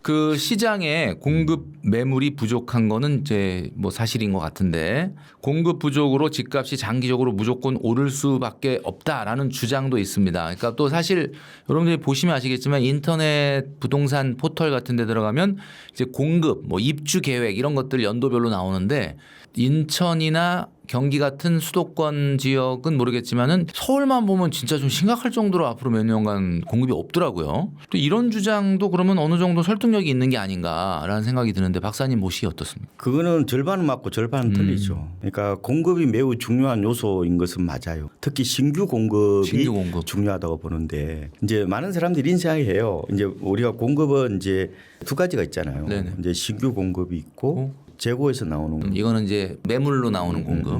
그 시장에 공급 매물이 부족한 거는 이제 뭐 사실인 것 같은데 공급 부족으로 집값이 장기적으로 무조건 오를 수밖에 없다라는 주장도 있습니다. 그러니까 또 사실 여러분들이 보시면 아시겠지만 인터넷 부동산 포털 같은 데 들어가면 이제 공급, 뭐 입주 계획 이런 것들 연도별로 나오는데 인천이나 경기 같은 수도권 지역은 모르겠지만은 서울만 보면 진짜 좀 심각할 정도로 앞으로 몇 년간 공급이 없더라고요. 또 이런 주장도 그러면 어느 정도 설득력이 있는 게 아닌가라는 생각이 드는데 박사님 보시기 어떻습니까? 그거는 절반은 맞고 절반은 틀리죠. 그러니까 공급이 매우 중요한 요소인 것은 맞아요. 특히 신규 공급이 중요하다고 보는데 이제 많은 사람들이 이런 생각해요. 이제 우리가 공급은 이제 두 가지가 있잖아요. 네네. 이제 신규 공급이 있고 재고에서 나오는 공급. 이거는 이제 매물로 나오는 공급.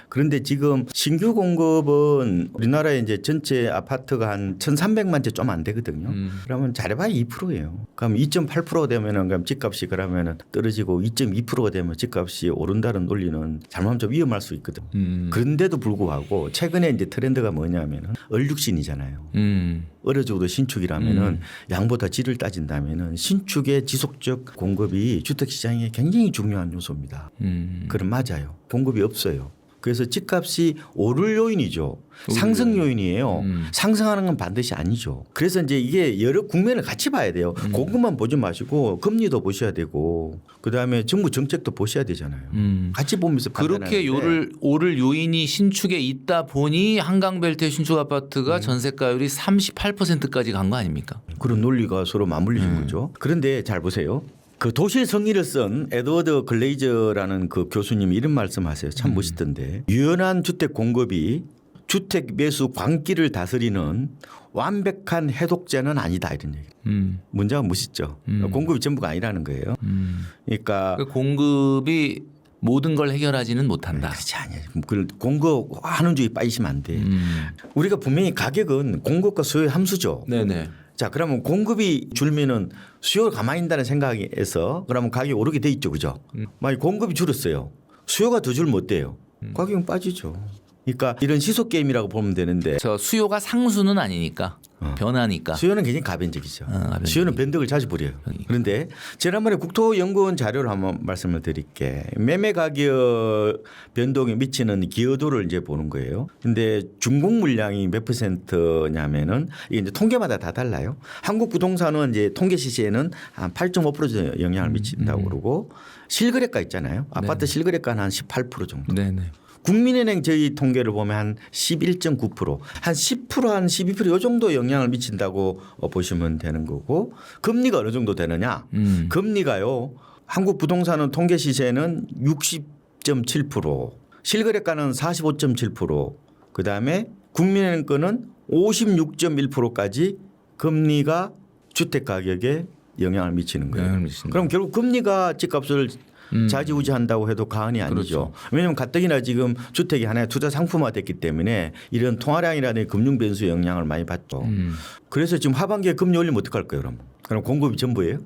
그런데 지금 신규 공급은 우리나라에 이제 전체 아파트가 한 1,300만 채 좀 안 되거든요. 그러면 잘해봐야 2%예요. 그럼 2.8% 되면은 그럼 집값이 그러면은 떨어지고 2.2%가 되면 집값이 오른다는 논리는 잘못하면 좀 위험할 수 있거든. 그런데도 불구하고 최근에 이제 트렌드가 뭐냐면은 얼육신이잖아요. 어려 죽어도 신축이라면은 양보다 질을 따진다면은 신축의 지속적 공급이 주택 시장에 굉장히 중요한 요소입니다. 그럼 맞아요. 공급이 없어요. 그래서 집값이 오를 요인이죠. 상승 요인이에요. 상승하는 건 반드시 아니죠. 그래서 이제 이게 여러 국면을 같이 봐야 돼요. 공급만 보지 마시고 금리도 보셔야 되고 그다음에 정부 정책도 보셔야 되잖아요. 같이 보면서 그렇게 오를 요인이 신축에 있다 보니 한강벨트의 신축 아파트가 전세가율이 38%까지 간 거 아닙니까? 그런 논리가 서로 맞물리는 거죠. 그런데 잘 보세요. 그 도시의 성리를 쓴 에드워드 글레이저라는 그 교수님이 이런 말씀하세요. 참 멋있던데. 유연한 주택 공급이 주택 매수 광기를 다스리는 완벽한 해독제는 아니다 이런 얘기. 문제가 멋있죠. 공급이 전부가 아니라는 거예요. 그러니까 그 공급이 모든 걸 해결하지는 못한다. 그렇지 않아요. 공급하는 주의 빠지시면 안 돼. 우리가 분명히 가격은 공급과 수요의 함수죠. 네네. 자, 그러면 공급이 줄면은 수요가 가만히 있다는 생각에서 그러면 가격이 오르게 돼 있죠. 그죠? 만약 공급이 줄었어요. 수요가 더 줄면 어때요? 가격은 빠지죠. 그러니까 이런 시속 게임이라고 보면 되는데 저 수요가 상수는 아니니까 변하니까. 수요는 굉장히 가변적이죠. 수요는 변덕을 자주 부려요. 그런데 지난번에 국토연구원 자료를 한번 말씀을 드릴게. 매매 가격 변동에 미치는 기여도를 이제 보는 거예요. 근데 준공 물량이 몇 %냐면은 이게 이제 통계마다 다 달라요. 한국 부동산은 이제 통계 시세에는 한 8.5% 영향을 미친다고 그러고 실거래가 있잖아요. 아파트 실거래가는 한 18% 정도. 네네. 국민은행 저희 통계를 보면 한 11.9%, 한 10%, 한 12%이 정도 영향을 미친다고 보시면 되는 거고 금리가 어느 정도 되느냐? 금리가요. 한국 부동산은 통계 시세는 60.7%, 실거래가는 45.7%, 그다음에 국민은행 거는 56.1%까지 금리가 주택 가격에 영향을 미치는 거예요. 그럼 결국 금리가 집값을 좌지우지한다고 해도 과언이 아니죠. 그렇죠. 왜냐하면 가뜩이나 지금 주택이 하나의 투자 상품화됐기 때문에 이런 통화량이라는 금융 변수의 영향을 많이 받죠. 그래서 지금 하반기에 금리 올리면 어떡할 거예요, 그럼 공급이 전부예요?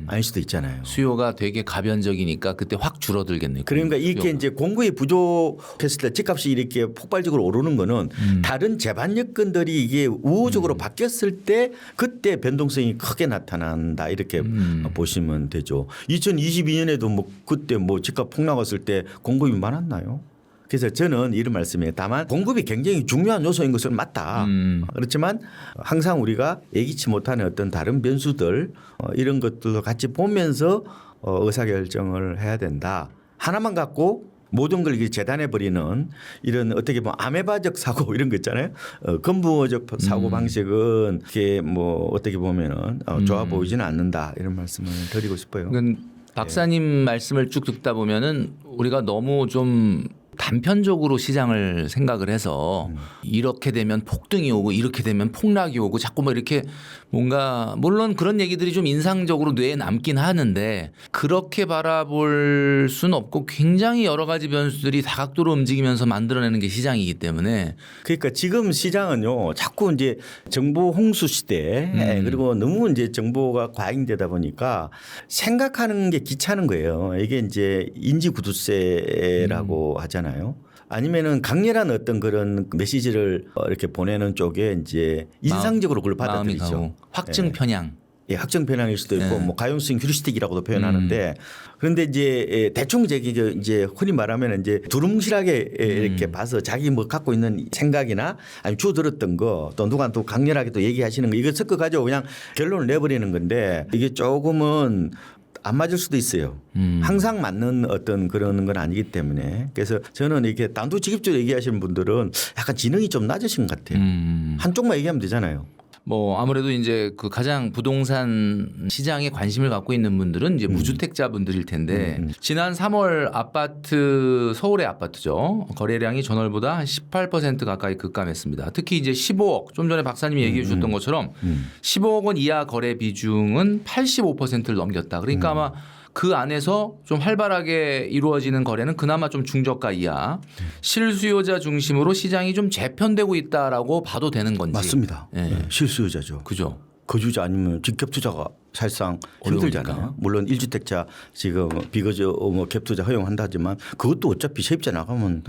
아닐 수도 있잖아요. 수요가 되게 가변적이니까 그때 확 줄어들겠네요. 그러니까 이게 이제 공급이 부족했을 때 집값이 이렇게 폭발적으로 오르는 거는 다른 제반 여건들이 이게 우호적으로 바뀌었을 때 그때 변동성이 크게 나타난다 이렇게 보시면 되죠. 2022년에도 뭐 그때 뭐 집값 폭락했을 때 공급이 많았나요? 그래서 저는 이런 말씀이에요. 다만 공급이 굉장히 중요한 요소인 것은 맞다. 그렇지만 항상 우리가 예기치 못하는 어떤 다른 변수들 이런 것들도 같이 보면서 의사결정을 해야 된다. 하나만 갖고 모든 걸 재단해 버리는 이런 어떻게 보면 아메바적 사고 이런 거 있잖아요. 건부어적 사고 방식은 이게 뭐 어떻게 보면은 좋아 보이지는 않는다 이런 말씀을 드리고 싶어요. 박사님 말씀을 쭉 듣다 보면은 우리가 너무 좀 단편적으로 시장을 생각을 해서 이렇게 되면 폭등이 오고 이렇게 되면 폭락이 오고 자꾸 뭐 이렇게 뭔가 물론 그런 얘기들이 좀 인상적으로 뇌에 남긴 하는데 그렇게 바라볼 수는 없고 굉장히 여러 가지 변수들이 다각도로 움직이면서 만들어내는 게 시장이기 때문에 그러니까 지금 시장은요 자꾸 이제 정보 홍수 시대 그리고 너무 이제 정보가 과잉되다 보니까 생각하는 게 귀찮은 거예요. 이게 이제 인지구두쇠라고 하잖아요. 아니면은 강렬한 어떤 그런 메시지를 이렇게 보내는 쪽에 이제 인상적으로 그걸 받아들이죠. 확증 편향. 예, 확정 편향일 수도 있고 네. 뭐 가용성 휴리스틱이라고도 표현하는데 그런데 이제 대충 이제 흔히 말하면 이제 두루뭉실하게 이렇게 봐서 자기 뭐 갖고 있는 생각이나 아니면 주워 들었던 거 또 누가 또 강렬하게 또 얘기하시는 거 이거 섞어 가지고 그냥 결론을 내버리는 건데 이게 조금은 안 맞을 수도 있어요. 항상 맞는 어떤 그런 건 아니기 때문에 그래서 저는 이렇게 단도직입적으로 얘기하시는 분들은 약간 지능이 좀 낮으신 것 같아요. 한쪽만 얘기하면 되잖아요. 뭐 아무래도 이제 그 가장 부동산 시장에 관심을 갖고 있는 분들은 이제 무주택자분들일 텐데 지난 3월 아파트 서울의 아파트죠. 거래량이 전월보다 한 18% 가까이 급감했습니다. 특히 이제 15억 좀 전에 박사님이 얘기해 주셨던 것처럼 15억 원 이하 거래 비중은 85%를 넘겼다. 그러니까 아마 그 안에서 좀 활발하게 이루어지는 거래는 그나마 좀 중저가 이하 실수요자 중심으로 시장이 좀 재편되고 있다라고 봐도 되는 건지. 맞습니다. 예. 네, 실수요자죠. 그죠. 거주자 아니면 직접 투자가 사실상 힘들잖아요. 어려우니까. 물론 1주택자 지금 비거주 뭐 갭 투자 허용한다지만 그것도 어차피 세입자 나가면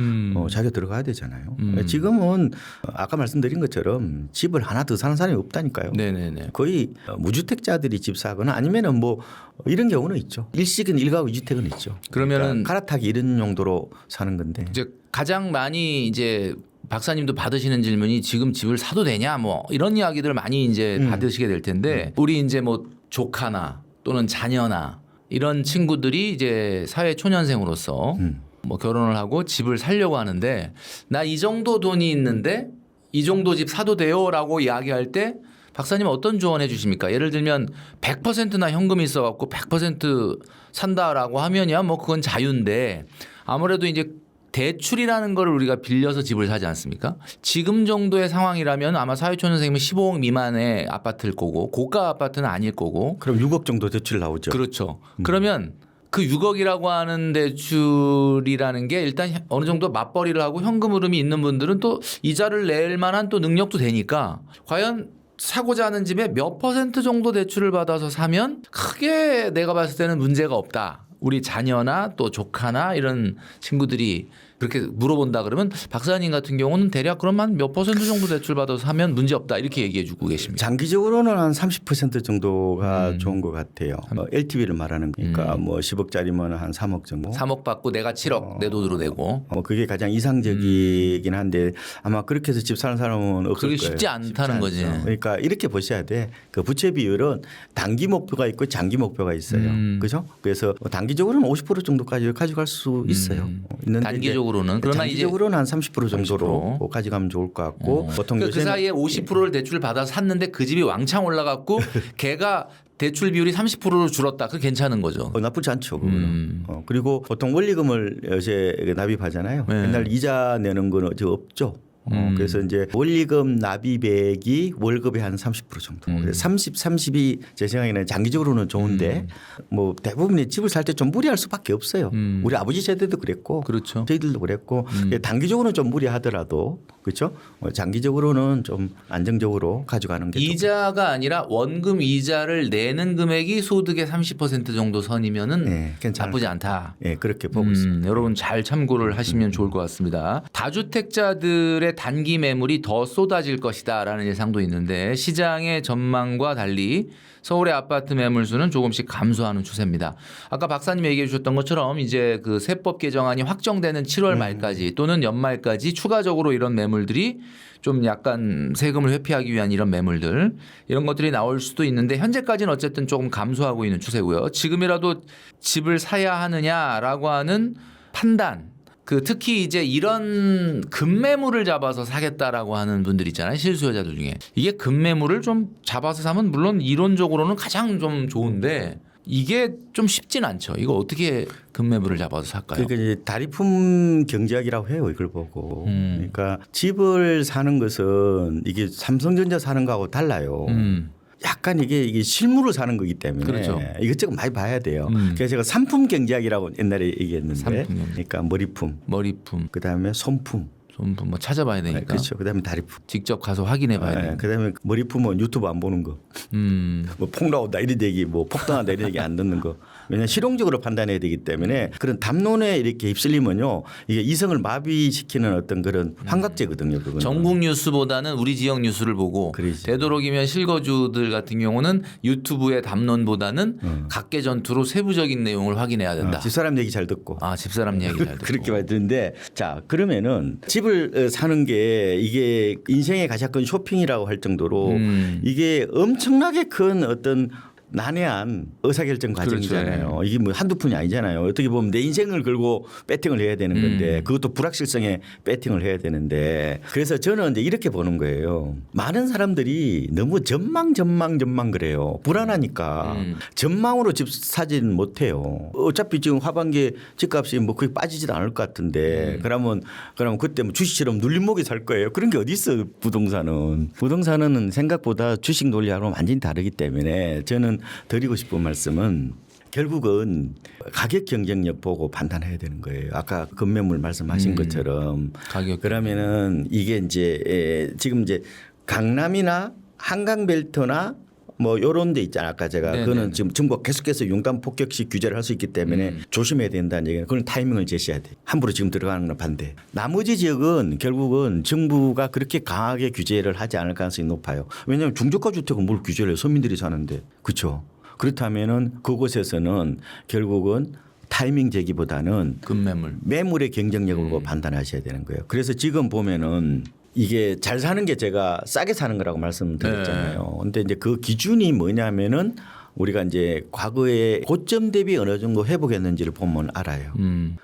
자기가 들어가야 되잖아요. 지금은 아까 말씀드린 것처럼 집을 하나 더 사는 사람이 없다니까요. 네네네. 거의 무주택자들이 집 사거나 아니면은 뭐 이런 경우는 있죠. 일식은 일가구 이주택은 있죠. 그러면은 그러니까 갈아타기 이런 용도로 사는 건데. 이제 가장 많이 이제 박사님도 받으시는 질문이 지금 집을 사도 되냐 뭐 이런 이야기들 많이 이제 받으시게 될 텐데 우리 이제 뭐 조카나 또는 자녀나 이런 친구들이 이제 사회 초년생으로서 뭐 결혼을 하고 집을 살려고 하는데 나 이 정도 돈이 있는데 이 정도 집 사도 돼요라고 이야기할 때 박사님 어떤 조언해 주십니까? 예를 들면 100%나 현금이 있어 갖고 100% 산다라고 하면야 뭐 그건 자유인데 아무래도 이제 대출이라는 걸 우리가 빌려서 집을 사지 않습니까? 지금 정도의 상황이라면 아마 사회초년생이면 15억 미만의 아파트일 거고 고가 아파트는 아닐 거고. 그럼 6억 정도 대출 나오죠. 그렇죠. 그러면 그 6억이라고 하는 대출이라는 게 일단 어느 정도 맞벌이를 하고 현금 흐름이 있는 분들은 또 이자를 낼 만한 또 능력도 되니까 과연 사고자 하는 집에 몇 % 정도 대출을 받아서 사면 크게 내가 봤을 때는 문제가 없다. 우리 자녀나 또 조카나 이런 친구들이 그렇게 물어본다 그러면 박사님 같은 경우는 대략 그럼 한 몇 % 정도 대출 받아서 사면 문제 없다 이렇게 얘기해 주고 계십니다. 장기적으로는 한 30% 정도가 좋은 것 같아요. LTV를 말하는 거니까 뭐 10억짜리면 한 3억 정도. 3억 받고 내가 7억 내 돈으로 내고. 그게 가장 이상적이긴 한데 아마 그렇게 해서 집 사는 사람은 없을 그게 거예요. 쉽지 않다는 거지. 않죠. 그러니까 이렇게 보셔야 돼. 그 부채 비율은 단기 목표가 있고 장기 목표가 있어요. 그죠? 그래서 단기적으로는 50% 정도까지 가져갈 수 있어요. 있는데 단기적으로는 그러나 단기적으로는 한 30% 정도로 가져가면 좋을 것 같고 보통 그 사이에 50%를 대출 받아서 샀는데 그 집이 왕창 올라갔고 걔가 대출 비율이 30%로 줄었다. 그게 괜찮은 거죠. 나쁘지 않죠. 그거는. 그리고 보통 원리금을 요새 납입하잖아요. 네. 옛날 이자 내는 건 어제 없죠. 그래서 이제 원리금 납입액이 월급의 한 30% 정도. 그래서 30이 제 생각에는 장기적으로는 좋은데 뭐 대부분의 집을 살 때 좀 무리할 수밖에 없어요. 우리 아버지 세대도 그랬고 그렇죠. 저희들도 그랬고 단기적으로는 좀 무리하더라도 그렇죠. 장기적으로는 좀 안정적으로 가져가는 게 이자가 아니라 원금 이자를 내는 금액이 소득의 30% 정도 선이면은 네, 괜찮을 나쁘지 않다. 예, 그렇게 보고 있습니다. 여러분 잘 참고를 하시면 좋을 것 같습니다. 다주택자들의 단기 매물이 더 쏟아질 것이다라는 예상도 있는데 시장의 전망과 달리 서울의 아파트 매물 수는 조금씩 감소하는 추세입니다. 아까 박사님 얘기해 주셨던 것처럼 이제 그 세법 개정안이 확정되는 7월 말까지 또는 연말까지 추가적으로 이런 매물들이 좀 약간 세금을 회피하기 위한 이런 매물들 이런 것들이 나올 수도 있는데 현재까지는 어쨌든 조금 감소하고 있는 추세고요. 지금이라도 집을 사야 하느냐라고 하는 판단 그 특히 이제 이런 급매물을 잡아서 사겠다라고 하는 분들 있잖아요. 실수요자들 중에. 이게 급매물을 좀 잡아서 사면 물론 이론적으로는 가장 좀 좋은데 이게 좀 쉽진 않죠. 이거 어떻게 급매물을 잡아서 살까요? 그러니까 이제 다리품 경제학이라고 해요. 이걸 보고. 그러니까 집을 사는 것은 이게 삼성전자 사는 거하고 달라요. 약간 이게 실물을 사는 거기 때문에 그렇죠. 이것저것 많이 봐야 돼요. 그래서 제가 상품 경제학이라고 옛날에 얘기했는데 상품 경제. 그러니까 머리품, 머리품, 그다음에 손품, 좀 뭐 찾아봐야 되니까. 그렇죠. 그다음에 다리푸. 직접 가서 확인해봐야 돼. 그다음에 머리 품은 유튜브 안 보는 거. 뭐 폭 나온다 이런 얘기, 뭐 폭탄한다 이런 얘기 안 듣는 거. 왜냐하면 실용적으로 판단해야 되기 때문에 그런 담론에 이렇게 휩쓸리면요, 이게 이성을 마비시키는 어떤 그런 환각제거든요. 그거는. 전국 뉴스보다는 우리 지역 뉴스를 보고 그러지. 되도록이면 실거주들 같은 경우는 유튜브의 담론보다는 각계 전투로 세부적인 내용을 확인해야 된다. 집사람 얘기 잘 듣고. 아 집사람 이야기 잘 듣고. 그렇게 봐야 되는데, 자 그러면은 집을 사는 게 이게 인생의 가장 큰 쇼핑이라고 할 정도로 이게 엄청나게 큰 어떤 난해한 의사결정 과정이잖아요. 그렇죠. 이게 뭐 한두 푼이 아니잖아요. 어떻게 보면 내 인생을 걸고 배팅을 해야 되는 건데 그것도 불확실성에 배팅을 해야 되는데, 그래서 저는 이제 이렇게 보는 거예요. 많은 사람들이 너무 전망 그래요. 불안하니까 전망으로 집 사지는 못해요. 어차피 지금 하반기에 집값이 뭐 거의 빠지지도 않을 것 같은데 그러면 그때 뭐 주식처럼 눌림목에 살 거예요. 그런 게 어디 있어. 부동산은 생각보다 주식 논리하고는 완전히 다르기 때문에 저는 드리고 싶은 말씀은 결국은 가격 경쟁력 보고 판단해야 되는 거예요. 아까 급매물 말씀하신 것처럼. 가격. 그러면은 이게 이제 지금 이제 강남이나 한강벨트나 뭐 요런 데 있잖아요. 아까 제가 네네네. 그거는 지금 정부가 계속해서 융단 폭격식 규제를 할 수 있기 때문에 조심해야 된다는 얘기는, 그건 타이밍을 제시해야 돼. 함부로 지금 들어가는 건 반대. 나머지 지역은 결국은 정부가 그렇게 강하게 규제를 하지 않을 가능성이 높아요. 왜냐하면 중저가 주택은 뭘 규제를 해요. 서민들이 사는데. 그렇죠. 그렇다면은 그곳에서는 결국은 타이밍 제기보다는 급매물. 매물의 경쟁력으로 판단하셔야 되는 거예요. 그래서 지금 보면은 이게 잘 사는 게 제가 싸게 사는 거라고 말씀드렸잖아요. 근데 이제 그 기준이 뭐냐면은 우리가 이제 과거에 고점 대비 어느 정도 회복했는지를 보면 알아요.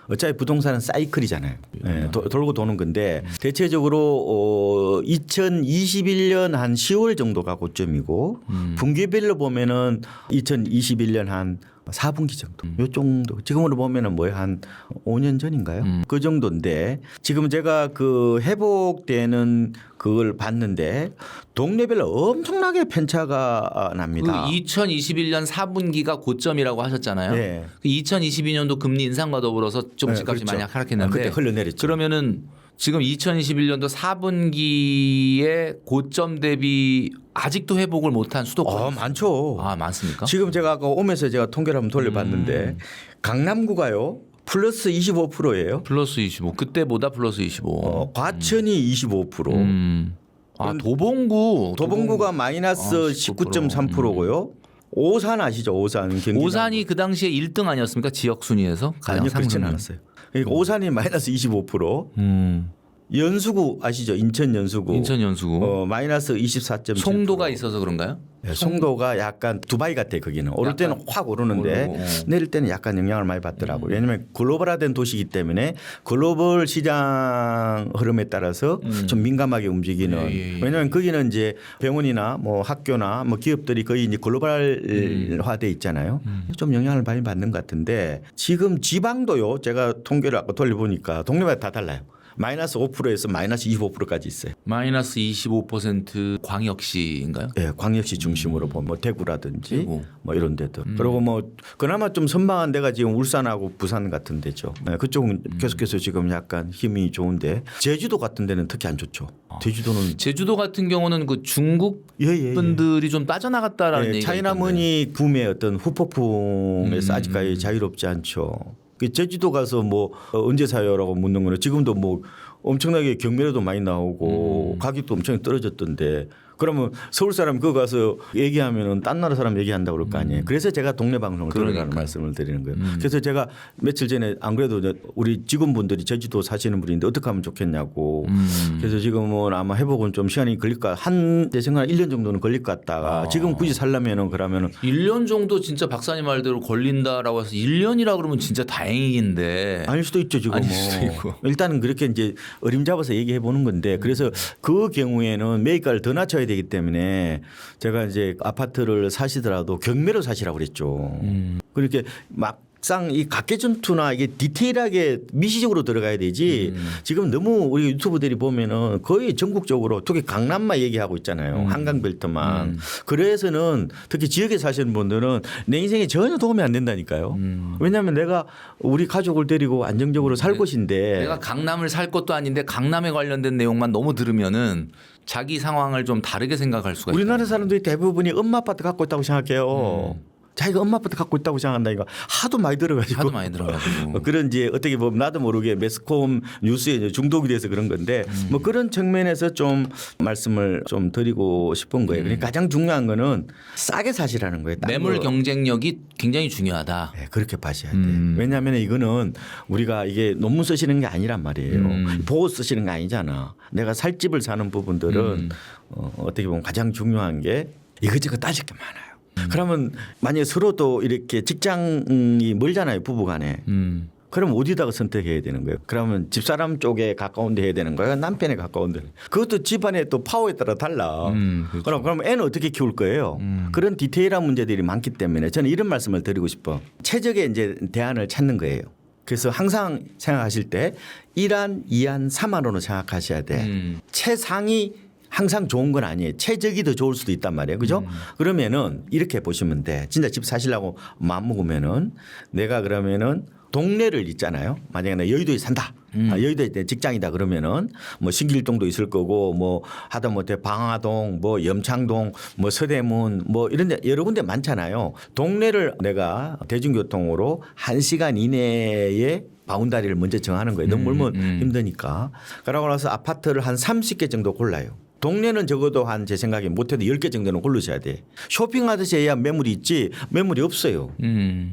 어차피 부동산은 사이클이잖아요. 네, 돌고 도는 건데 대체적으로 2021년 한 10월 정도가 고점이고 분기별로 보면은 2021년 한 4분기 정도. 요 정도. 지금으로 보면은 뭐야 한 5년 전인가요? 그 정도인데 지금 제가 그 회복되는 그걸 봤는데 동네별로 엄청나게 편차가 납니다. 그 2021년 4분기가 고점이라고 하셨잖아요. 네. 그 2022년도 금리 인상과 더불어서 좀 집값이 그렇죠. 많이 하락했는데 그때 흘러내렸죠. 그러면은 지금 2021년도 4분기의 고점 대비 아직도 회복을 못한 수도권 많죠. 아 많습니까? 지금 제가 아까 오면서 제가 통계를 한번 돌려봤는데 강남구가요 플러스 25%예요. 플러스 25 그때보다 플러스 25. 과천이 25%. 아 도봉구가 마이너스 19%. 19.3%고요. 오산 아시죠? 오산 경기. 오산이 그 당시에 1등 아니었습니까? 지역 순위에서 가장 아니요, 그렇지는 상승. 않았어요. 그러니까 오산이 마이너스 25%. 연수구 아시죠? 인천 연수구. 인천 연수구. 마이너스 24.7%. 송도가 있어서 그런가요? 네, 송도가 약간 두바이 같아 거기는. 오를 때는 확 오르는데 오르고, 내릴 때는 약간 영향을 많이 받더라고요. 왜냐하면 글로벌화된 도시이기 때문에 글로벌 시장 흐름에 따라서 좀 민감하게 움직이는. 왜냐하면 거기는 이제 병원이나 뭐 학교나 뭐 기업들이 거의 이제 글로벌화돼 있잖아요. 좀 영향을 많이 받는 것 같은데 지금 지방도요. 제가 통계를 아까 돌려보니까 동네마다 다 달라요. 마이너스 5%에서 마이너스 25%까지 있어요. 마이너스 25% 광역시인가요? 네, 광역시 중심으로 보면 뭐 대구라든지 대구. 뭐 이런 데들. 그리고 뭐 그나마 좀 선방한 데가 지금 울산하고 부산 같은 데죠. 네, 그쪽은 계속해서 지금 약간 힘이 좋은데 제주도 같은 데는 특히 안 좋죠. 제주도는 제주도 같은 경우는 그 중국 예. 분들이 좀 빠져나갔다라는 얘기가 차이나머니 붐의 어떤 후폭풍에서 아직까지 자유롭지 않죠. 제주도 가서 뭐 언제 사요라고 묻는 거는 지금도 뭐 엄청나게 경매료도 많이 나오고 가격도 엄청 떨어졌던데 그러면 서울 사람 그거 가서 얘기하면은 딴 나라 사람 얘기한다고 그럴 거 아니에요. 그래서 제가 동네 방송을 들어가는 말씀을 드리는 거예요. 그래서 제가 며칠 전에 안 그래도 우리 직원분들이 제주도 사시는 분인데 어떻게 하면 좋겠냐고. 그래서 지금은 아마 회복은 좀 시간이 걸릴까 제 생각에 1년 정도는 걸릴 것 같다가 지금 굳이 살려면은 그러면은 1년 정도 진짜 박사님 말대로 걸린다라고 해서 1년이라 그러면 진짜 다행인데 아닐 수도 있죠 지금. 아닐 수도 있고. 일단은 그렇게 이제 어림잡아서 얘기해 보는 건데 그래서 그 경우에는 매입가를 더 낮춰야 되기 때문에 제가 이제 아파트를 사시더라도 경매로 사시라고 그랬죠. 그렇게 막 쌍 이 각계전투나 이게 디테일하게 미시적으로 들어가야 되지. 지금 너무 우리 유튜브들이 보면은 거의 전국적으로 특히 강남만 얘기하고 있잖아요. 한강벨트만. 그래서는 특히 지역에 사시는 분들은 내 인생에 전혀 도움이 안 된다니까요. 왜냐하면 내가 우리 가족을 데리고 안정적으로 살 곳인데 내가 강남을 살 것도 아닌데 강남에 관련된 내용만 너무 들으면은 자기 상황을 좀 다르게 생각할 수가 있다. 우리나라 사람들이 대부분이 엄마 아파트 갖고 있다고 생각해요. 자기가 엄마 아파트 갖고 있다고 생각한다니까 하도 많이 들어가지고. 하도 많이 들어가지고. 그런 이제 어떻게 보면 나도 모르게 매스컴 뉴스에 이제 중독이 돼서 그런 건데 뭐 그런 측면에서 좀 말씀을 좀 드리고 싶은 거예요. 그러니까 가장 중요한 거는 싸게 사시라는 거예요. 딴 매물 거. 경쟁력이 굉장히 중요하다. 네, 그렇게 봐셔야 돼요. 왜냐하면 이거는 우리가 이게 논문 쓰시는 게 아니란 말이에요. 보고 쓰시는 게 아니잖아. 내가 살 집을 사는 부분들은 어떻게 보면 가장 중요한 게 이것저것 따질 게 많아요. 그러면 만약에 서로 또 이렇게 직장이 멀잖아요. 부부간에. 그럼 어디다가 선택해야 되는 거예요? 그러면 집사람 쪽에 가까운 데 해야 되는 거예요? 남편에 가까운 데. 그것도 집안의 또 파워에 따라 달라. 그렇죠. 그럼 애는 어떻게 키울 거예요? 그런 디테일한 문제들이 많기 때문에 저는 이런 말씀을 드리고 싶어. 최적의 이제 대안을 찾는 거예요. 그래서 항상 생각하실 때 1안, 2안, 3안으로 생각하셔야 돼. 최상위 항상 좋은 건 아니에요. 최적이 더 좋을 수도 있단 말이에요. 그죠? 그러면은 이렇게 보시면 돼. 진짜 집 사시려고 마음 먹으면은 내가 그러면은 동네를 있잖아요. 만약에 나 여의도에 산다. 여의도에 직장이다 그러면은 뭐 신길동도 있을 거고 뭐 하다못해 방화동 뭐 염창동 뭐 서대문 뭐 이런 데 여러 군데 많잖아요. 동네를 내가 대중교통으로 1시간 이내에 바운다리를 먼저 정하는 거예요. 너무 멀면 힘드니까. 그러고 나서 아파트를 한 30개 정도 골라요. 동네는 적어도 한 제 생각에 못해도 10개 정도는 고르셔야 돼. 쇼핑하듯이 해야 매물이 있지 매물이 없어요.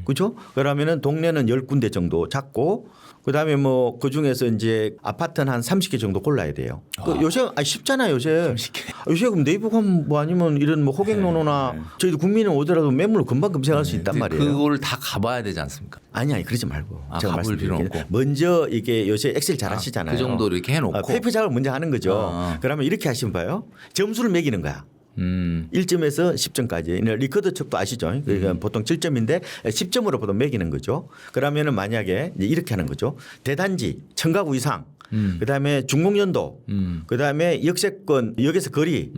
그렇죠? 그러면은 동네는 10군데 정도 잡고 그다음에 뭐 그중에서 이제 아파트는 한 30개 정도 골라야 돼요. 그 요새 쉽잖아요, 요새. 30개. 요새 그럼 네이버 가면 뭐 아니면 이런 뭐 호갱노노나 저희도 국민은 오더라도 매물을 금방 검색할 수 있단 말이에요. 그걸 다 가봐야 되지 않습니까? 아니 그러지 말고. 제가 가볼 필요 말씀드릴게요. 없고. 먼저 이게 요새 엑셀 잘 하시잖아요. 그 정도 이렇게 해놓고. 페이퍼 작업을 먼저 하는 거죠. 그러면 이렇게 하시면 봐요. 점수를 매기는 거야. 1점에서 10점까지. 리커더 척도 아시죠? 그러니까 보통 7점인데 10점으로 보통 매기는 거죠. 그러면은 만약에 이제 이렇게 하는 거죠. 대단지, 청가구 이상, 그다음에 중공연도, 그다음에 역세권, 역에서 거리,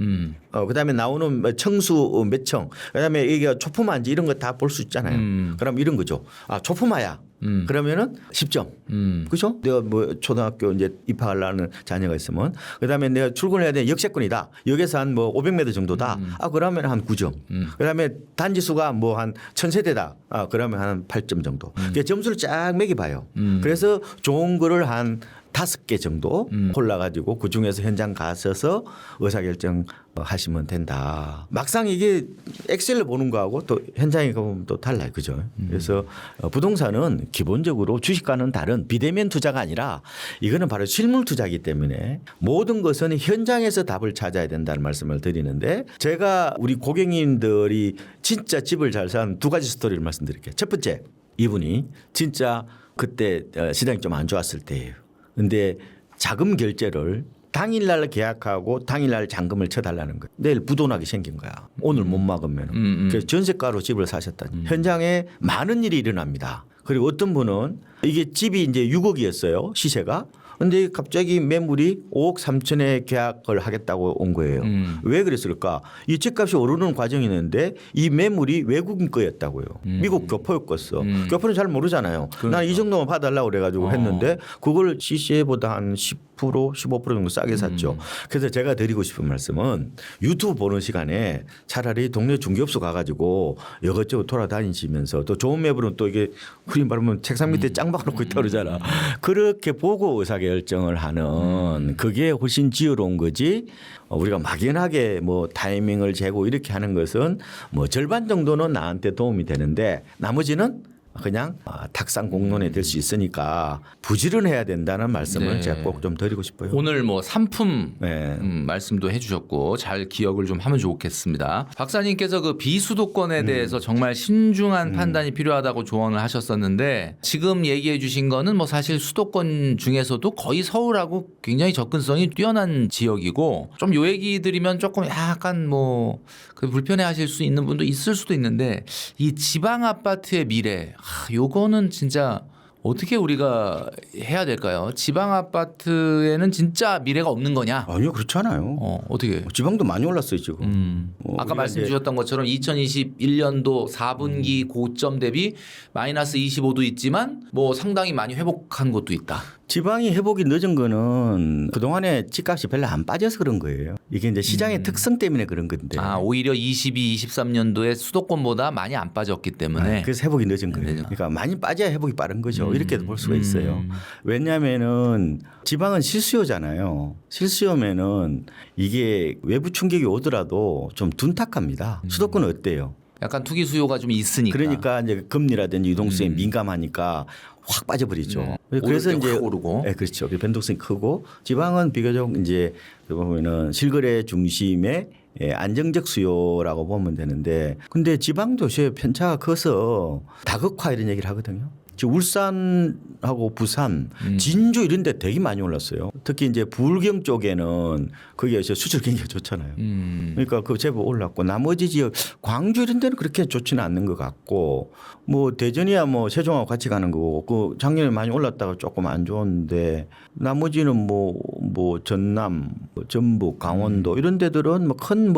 그다음에 나오는 청수 몇 청, 그다음에 이게 초품화인지 이런 거 다 볼 수 있잖아요. 그럼 이런 거죠. 아 초품화야. 그러면은 10점. 그죠? 내가 뭐 초등학교 이제 입학하려는 자녀가 있으면 그다음에 내가 출근해야 되는 역세권이다. 역에서 한 뭐 500m 정도다. 아 그러면 한 9점. 그다음에 단지 수가 뭐 한 1000세대다. 아 그러면 한 8점 정도. 그러니까 점수를 쫙 매겨 봐요. 그래서 좋은 거를 한 5개 정도 골라가지고 그 중에서 현장 가셔서 의사결정 하시면 된다. 막상 이게 엑셀을 보는 거하고 또 현장에 가보면 또 달라요. 그죠? 그래서 부동산은 기본적으로 주식과는 다른 비대면 투자가 아니라 이거는 바로 실물 투자이기 때문에 모든 것은 현장에서 답을 찾아야 된다는 말씀을 드리는데 제가 우리 고객님들이 진짜 집을 잘 산 두 가지 스토리를 말씀드릴게요. 첫 번째 이분이 진짜 그때 시장이 좀 안 좋았을 때예요. 근데 자금 결제를 당일날 계약하고 당일날 잔금을 쳐달라는 거예요. 내일 부도나게 생긴 거야. 오늘 못 막으면. 그래서 전세가로 집을 사셨다니. 현장에 많은 일이 일어납니다. 그리고 어떤 분은 이게 집이 이제 6억이었어요. 시세가. 근데 갑자기 매물이 5억 3천에 계약을 하겠다고 온 거예요. 왜 그랬을까? 이 집값이 오르는 과정이 있는데 이 매물이 외국인 거였다고요. 미국 교포였겠어. 교포는 잘 모르잖아요. 난 이 정도만 봐달라고 그래가지고 했는데 그걸 시세보다 한 10% 15% 정도 싸게 샀죠. 그래서 제가 드리고 싶은 말씀은 유튜브 보는 시간에 차라리 동네 중개업소 가가지고 이것저것 돌아다니시면서 또 좋은 매물은 또 이게 흔히 말하면 책상 밑에 짱 박아놓고 있다 그러잖아. 그렇게 보고 의사결정을 하는 그게 훨씬 지혜로운 거지. 우리가 막연하게 뭐 타이밍을 재고 이렇게 하는 것은 뭐 절반 정도는 나한테 도움이 되는데 나머지는 그냥 탁상공론에 될 수 있으니까 부지런해야 된다는 말씀을 네. 제가 꼭 좀 드리고 싶어요. 오늘 뭐 상품 네. 말씀도 해주셨고 잘 기억을 좀 하면 좋겠습니다. 박사님께서 그 비수도권에 대해서 정말 신중한 판단이 필요하다고 조언을 하셨었는데 지금 얘기해 주신 거는 뭐 사실 수도권 중에서도 거의 서울하고 굉장히 접근성이 뛰어난 지역이고 좀 요 얘기 드리면 조금 약간 뭐 불편해하실 수 있는 분도 있을 수도 있는데 이 지방 아파트의 미래 요거는 진짜 어떻게 우리가 해야 될까요? 지방 아파트에는 진짜 미래가 없는 거냐? 아니요, 그렇잖아요. 어떻게? 지방도 많이 올랐어요 지금. 아까 우리가 말씀 이제 주셨던 것처럼 2021년도 4분기 고점 대비 마이너스 25도 있지만 뭐 상당히 많이 회복한 것도 있다. 지방이 회복이 늦은 거는 그동안에 집값이 별로 안 빠져서 그런 거예요. 이게 이제 시장의 특성 때문에 그런 건데. 오히려 22, 23년도에 수도권보다 많이 안 빠졌기 때문에 그래서 회복이 늦은 거예요. 그러니까 많이 빠져야 회복이 빠른 거죠. 이렇게도 볼 수가 있어요. 왜냐하면은 지방은 실수요잖아요. 실수요면은 이게 외부 충격이 오더라도 좀 둔탁합니다. 수도권은 어때요? 약간 투기 수요가 좀 있으니까. 그러니까 이제 금리라든지 유동성에 민감하니까 확 빠져버리죠. 그래서 이제 오르고. 네, 그렇죠. 변동성이 크고 지방은 비교적 이제 보면은 실거래 중심의 안정적 수요라고 보면 되는데, 근데 지방 도시의 편차가 커서 다극화 이런 얘기를 하거든요. 지금 울산하고 부산, 진주 이런 데 되게 많이 올랐어요. 특히 이제 부울경 쪽에는 거기가 수출 경기가 좋잖아요. 그러니까 그 제법 올랐고, 나머지 지역 광주 이런 데는 그렇게 좋지는 않는 것 같고, 뭐 대전이야 뭐 세종하고 같이 가는 거고, 그 작년에 많이 올랐다가 조금 안 좋은데, 나머지는 뭐 전남, 뭐 전북, 강원도 이런 데들은 뭐 큰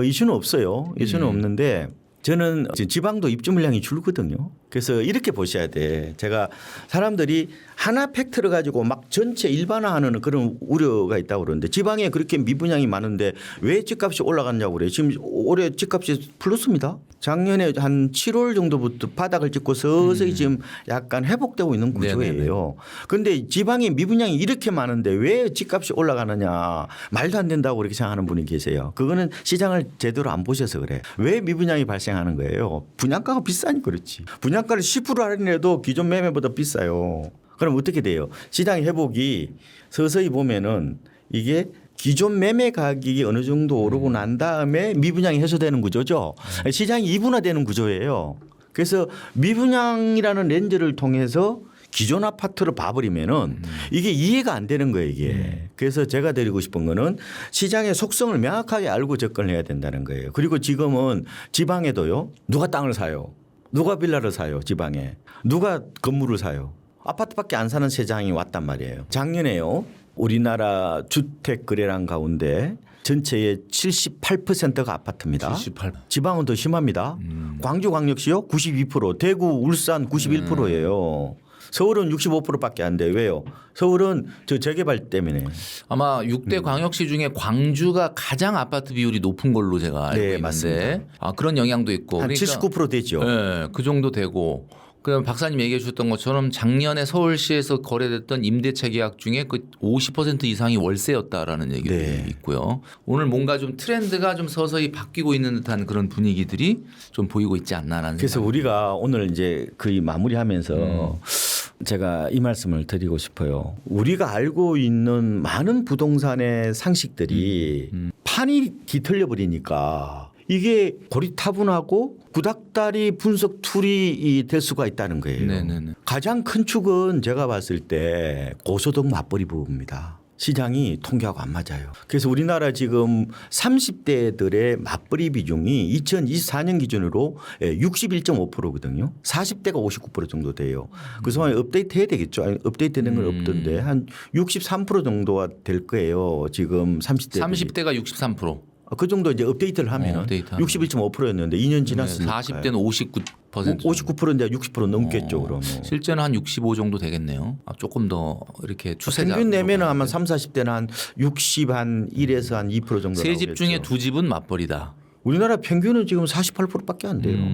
이슈는 없어요. 이슈는 없는데. 저는 지방도 입주 물량이 줄거든요. 그래서 이렇게 보셔야 돼. 제가 사람들이 하나 팩트를 가지고 막 전체 일반화하는 그런 우려가 있다고 그러는데, 지방에 그렇게 미분양이 많은데 왜 집값이 올라갔냐고 그래요. 지금 올해 집값이 플러스입니다. 작년에 한 7월 정도부터 바닥을 찍고 서서히 지금 약간 회복되고 있는 구조예요. 그런데 지방에 미분양이 이렇게 많은데 왜 집값이 올라가느냐, 말도 안 된다고 그렇게 생각하는 분이 계세요. 그거는 시장을 제대로 안 보셔서 그래. 왜 미분양이 발생하는 거예요? 분양가가 비싸니까 그렇지. 분양가를 10% 할인해도 기존 매매보다 비싸요. 그럼 어떻게 돼요? 시장 회복이 서서히 보면은 이게 기존 매매 가격이 어느 정도 오르고 난 다음에 미분양이 해소되는 구조죠. 시장이 이분화되는 구조예요. 그래서 미분양이라는 렌즈를 통해서 기존 아파트를 봐버리면은 이게 이해가 안 되는 거예요, 이게. 그래서 제가 드리고 싶은 거는 시장의 속성을 명확하게 알고 접근을 해야 된다는 거예요. 그리고 지금은 지방에도요, 누가 땅을 사요? 누가 빌라를 사요? 지방에. 누가 건물을 사요? 아파트밖에 안 사는 세상이 왔단 말이에요. 작년에요, 우리나라 주택 거래량 가운데 전체의 78%가 아파트입니다. 78. 지방은 더 심합니다. 광주광역시요 92%, 대구, 울산 91%예요. 서울은 65%밖에 안 돼요. 왜요? 서울은 저 재개발 때문에. 아마 6대 광역시 중에 광주가 가장 아파트 비율이 높은 걸로 제가 알고 있는데, 맞습니다. 그런 영향도 있고. 한 79% 되죠. 네, 그 정도 되고. 그럼 박사님 얘기해 주셨던 것처럼 작년에 서울시에서 거래됐던 임대차 계약 중에 그 50% 이상이 월세였다라는 얘기도 있고요. 오늘 뭔가 좀 트렌드가 좀 서서히 바뀌고 있는 듯한 그런 분위기들이 좀 보이고 있지 않나라는. 그래서 우리가 오늘 이제 거의 마무리하면서 제가 이 말씀을 드리고 싶어요. 우리가 알고 있는 많은 부동산의 상식들이 판이 뒤틀려 버리니까 이게 고리타분하고 구닥다리 분석 툴이 될 수가 있다는 거예요. 네네네. 가장 큰 축은 제가 봤을 때 고소득 맞벌이 부분입니다. 시장이 통계하고 안 맞아요. 그래서 우리나라 지금 30대들의 맞벌이 비중이 2024년 기준으로 61.5%거든요. 40대가 59% 정도 돼요. 그 동안에 업데이트 해야 되겠죠. 아니, 업데이트 되는 건 없던데 한 63% 정도가 될 거예요. 지금 30대. 30대가 63%. 그 정도 이제 업데이트를 하면 61.5%였는데 2년 지났으니까. 40대는 59%. 59%인데 60% 넘겠죠, 그러면. 실제는 한 65 정도 되겠네요. 조금 더 이렇게 추세자. 평균 내면은 아마 30, 40대는 한 60 한 1에서 한 2% 정도. 세 집 중에 두 집은 맞벌이다. 우리나라 평균은 지금 48%밖에 안 돼요.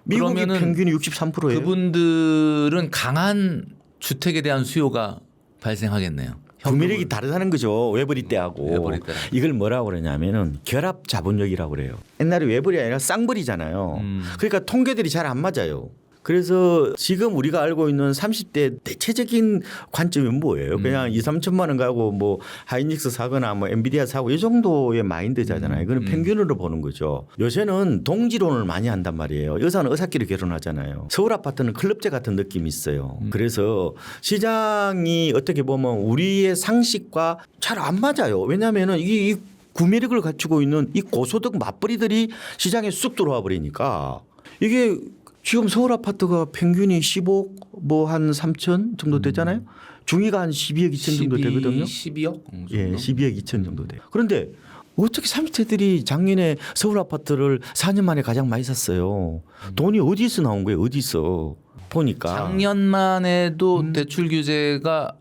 미국의 평균이 63%예요. 그분들은 강한 주택에 대한 수요가 발생하겠네요. 구매력이 다르다는 거죠. 외벌이 때하고. 외벌이 때. 이걸 뭐라고 그러냐면은 결합 자본력이라고 그래요. 옛날에 외벌이 아니라 쌍벌이잖아요. 그러니까 통계들이 잘 안 맞아요. 그래서 지금 우리가 알고 있는 30대 대체적인 관점이 뭐예요? 그냥 2, 3천만 원 가고 뭐 하이닉스 사거나 뭐 엔비디아 사고 이 정도의 마인드잖아요. 이거는 평균으로 보는 거죠. 요새는 동지론을 많이 한단 말이에요. 여자는 여사끼리 결혼하잖아요. 서울 아파트는 클럽제 같은 느낌이 있어요. 그래서 시장이 어떻게 보면 우리의 상식과 잘 안 맞아요. 왜냐하면은 이 구매력을 갖추고 있는 이 고소득 맞벌이들이 시장에 쑥 들어와 버리니까 이게 지금 서울 아파트가 평균이 15억 뭐 한 3천 정도 되잖아요. 중위가 한 12억 2천 정도 되거든요. 12억? 예, 12억 2천 정도 돼요. 그런데 어떻게 30대들이 작년에 서울 아파트를 4년 만에 가장 많이 샀어요. 돈이 어디서 나온 거예요? 어디서 보니까 작년만 해도 대출 규제가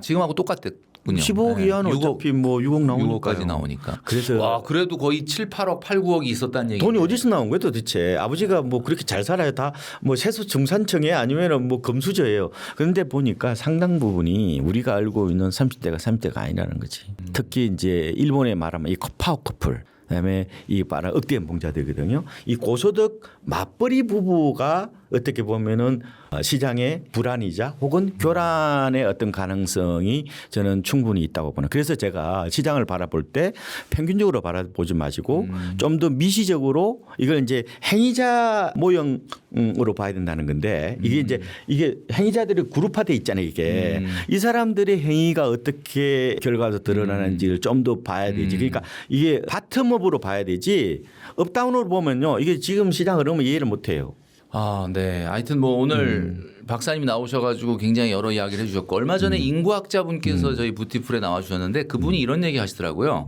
지금하고 똑같대. 15억 이하는 어차피 뭐 6억 나오니까 6억까지 나오니까. 그래서 와 그래도 거의 7, 8억, 8, 9억이 있었다는 얘기. 돈이 어디서 나온 거예요 도대체? 아버지가 뭐 그렇게 잘 살아요? 다 뭐 세수 중산층에 아니면은 뭐 금수저예요. 그런데 보니까 상당 부분이 우리가 알고 있는 30대가 30대가 아니라는 거지. 특히 이제 일본에 말하면 이 파워 커플. 그다음에 이 봐라 억대 연봉자들이거든요. 이 고소득 맞벌이 부부가 어떻게 보면은 시장의 불안이자 혹은 교란의 어떤 가능성이 저는 충분히 있다고 보는. 그래서 제가 시장을 바라볼 때 평균적으로 바라보지 마시고 좀 더 미시적으로 이걸 이제 행위자 모형으로 봐야 된다는 건데 이게 이제 이게 행위자들이 그룹화돼 있잖아요. 이게 이 사람들의 행위가 어떻게 결과로 드러나는지를 좀 더 봐야 되지. 그러니까 이게 바텀업으로 봐야 되지 업다운으로 보면요. 이게 지금 시장 흐름을 이해를 못해요. 네. 하여튼 뭐 오늘 박사님 나오셔가지고 굉장히 여러 이야기를 해주셨고 얼마 전에 인구학자분께서 저희 부티풀에 나와주셨는데 그분이 이런 얘기 하시더라고요.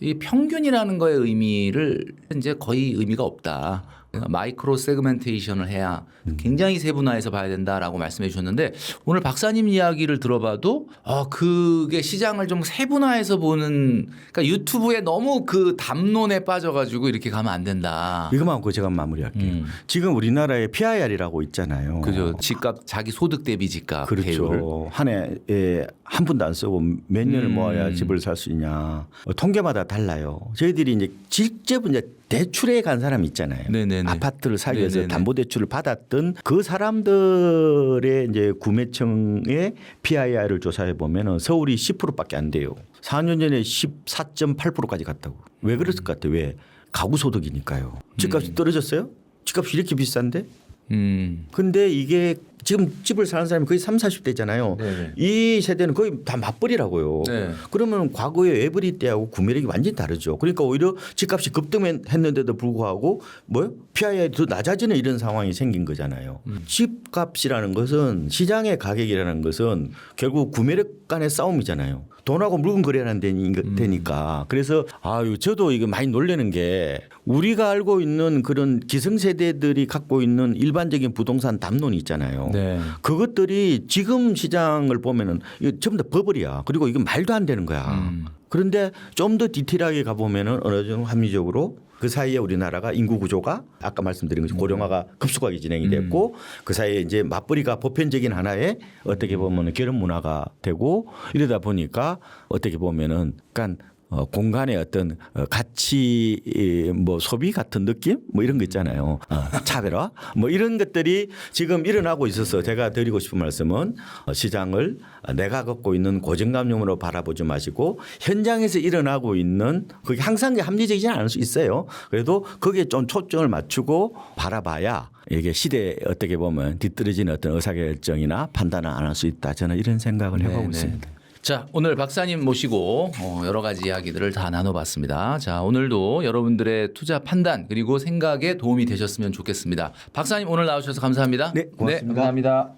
이 평균이라는 거의 의미를 이제 거의 의미가 없다. 마이크로 세그멘테이션을 해야 굉장히 세분화해서 봐야 된다라고 말씀해 주셨는데 오늘 박사님 이야기를 들어봐도 그게 시장을 좀 세분화해서 보는 그러니까 유튜브에 너무 그 담론에 빠져가지고 이렇게 가면 안 된다. 이것만 하고 제가 마무리할게요. 지금 우리나라에 PIR이라고 있잖아요. 그죠. 집값 자기 소득 대비 집값 그렇죠. 배율을. 한 해에 한 푼도 안 쓰고 몇 년을 모아야 집을 살 수 있냐. 통계마다 달라요. 저희들이 이제 직접 이제 대출에 간 사람 있잖아요. 네네네. 아파트를 사기 위해서 네네네. 담보대출을 받았던 그 사람들의 이제 구매층의 PIR을 조사해 보면은 서울이 10%밖에 안 돼요. 4년 전에 14.8%까지 갔다고. 왜 그랬을 것 같아요? 왜? 가구 소득이니까요. 집값이 떨어졌어요? 집값이 이렇게 비싼데? 근데 이게 지금 집을 사는 사람이 거의 30, 40대잖아요. 네네. 이 세대는 거의 다 맞벌이라고요. 네. 그러면 과거의 에브리 때하고 구매력이 완전히 다르죠. 그러니까 오히려 집값이 급등했는데도 불구하고 뭐요? PIR이 더 낮아지는 이런 상황이 생긴 거잖아요. 집값이라는 것은 시장의 가격이라는 것은 결국 구매력 간의 싸움이잖아요. 돈하고 물건 거래하는 데니까. 그래서 저도 이거 많이 놀라는 게 우리가 알고 있는 그런 기성세대들이 갖고 있는 일반적인 부동산 담론이 있잖아요. 네. 그것들이 지금 시장을 보면은 이거 전부 다 버블이야. 그리고 이건 말도 안 되는 거야. 그런데 좀 더 디테일하게 가보면은 어느 정도 합리적으로 그 사이에 우리나라가 인구 구조가 아까 말씀드린 것처럼 고령화가 급속하게 진행이 됐고 그 사이에 이제 맞벌이가 보편적인 하나의 어떻게 보면 결혼 문화가 되고 이러다 보니까 어떻게 보면은 그러니까 공간의 어떤 가치 뭐 소비 같은 느낌 뭐 이런 거 있잖아요. 차별화 뭐 이런 것들이 지금 일어나고 있어서 제가 드리고 싶은 말씀은 시장을 내가 갖고 있는 고정감정으로 바라보지 마시고 현장에서 일어나고 있는 그게 항상 합리적이지 않을 수 있어요. 그래도 거기에 좀 초점을 맞추고 바라봐야 이게 시대에 어떻게 보면 뒤떨어지는 어떤 의사결정이나 판단을 안 할 수 있다. 저는 이런 생각을 해보고 있습니다. 자, 오늘 박사님 모시고 여러 가지 이야기들을 다 나눠봤습니다. 자, 오늘도 여러분들의 투자 판단 그리고 생각에 도움이 되셨으면 좋겠습니다. 박사님 오늘 나오셔서 감사합니다. 네, 고맙습니다. 감사합니다.